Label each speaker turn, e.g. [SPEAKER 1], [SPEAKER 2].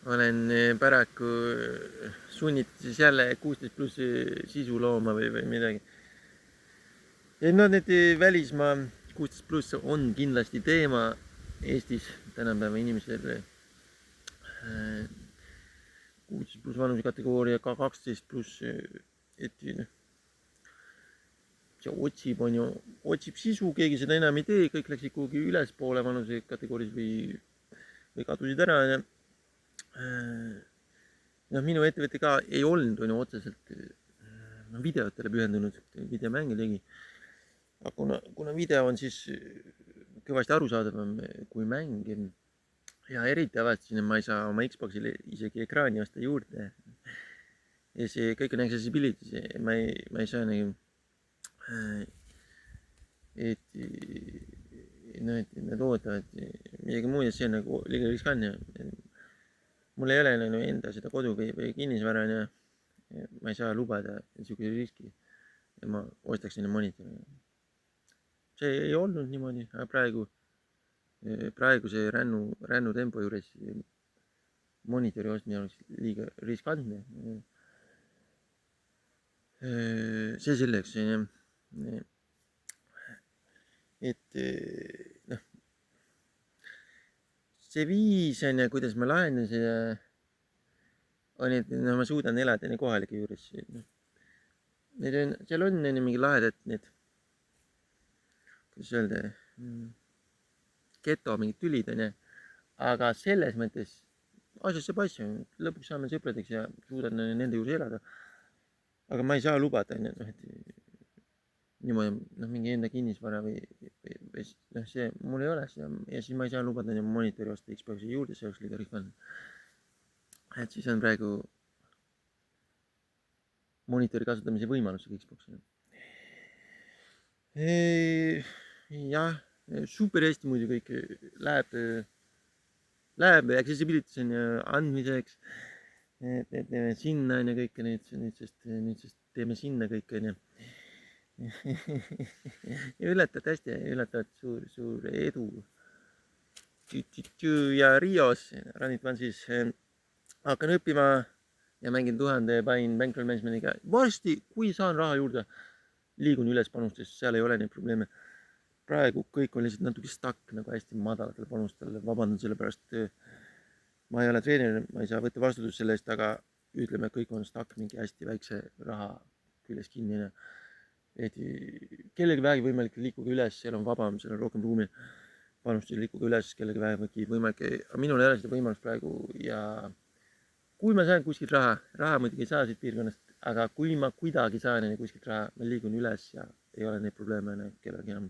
[SPEAKER 1] olen paraku sunnitud siis jälle 16 pluss sisu looma või midagi. ja no need välismaa 16 pluss on kindlasti teema Eestis tänapäeva inimesel. 16 pluss vanusekategooria, ka 12 pluss, et see otsib sisu, keegi seda enam ei tee, kõik läksid kuhugi ülespoole vanusekategoorias või kadusid ära. noh, minu ettevõte ka ei olnud otseselt videotele pühendunud, videomänge tegi. aga kuna video on siis kõvasti arusaadavam kui mäng ja eriti avastasin, et ma ei saa oma Xbox'ile isegi ekraani osta juurde. ja see kõik on accessibility, ma ei saa nagu, et nad ootavad midagi muud ja see on nagu liiga riskantne. mul ei ole nagu enda seda kodu või kinnisvara ja ma ei saa lubada niisuguse riski. ja ma ostaks sinna monitori. see ei olnud niimoodi, aga praeguse rännu tempo juures monitori ostmine oleks liiga riskantne. see selleks, et noh, see viis on ja kuidas ma lahendan seda, on, et no ma suudan elada kohalike juures. seal on mingi lahedad need, kuidas öelda, geto mingid tülid onju, aga selles mõttes asjast saab asju, lõpuks saame sõpradeks ja suudan nende juures elada. aga ma ei saa lubada onju, et niimoodi mingi enda kinnisvara või see mul ei ole seda ja siis ma ei saa lubada monitori osta Xbox'i juurde, see oleks liiga riskantne. et siis on praegu monitori kasutamise võimalusega Xbox'il. jah, super hästi muidu kõik läheb accessibility andmiseks. teeme sinna onju kõike nüüdsest teeme sinna kõik onju. ja üllatavalt suur edu. ja Rios, Runit siis hakkan õppima ja mängin 1000 pain bankroll management'iga. varsti, kui saan raha juurde, liigun üles panustes, seal ei ole neid probleeme. praegu kõik on lihtsalt natuke stuck nagu hästi madalatel panustel, vabandan selle pärast. ma ei ole treener, ma ei saa võtta vastutust selle eest, aga ütleme, kõik on stuck mingi hästi väikse raha küljes kinni. et kellelgi vähegi võimalik liikuda üles, seal on vabam, seal on rohkem ruumi panustada, liikuda üles, kellelgi vähegi võimalik, aga minul ei ole seda võimalust praegu ja kui ma saan kuskilt raha muidugi ei saa siit piirkonnast, aga kui ma kuidagi saan kuskilt raha, ma liigun üles ja ei ole neid probleeme kellelgi enam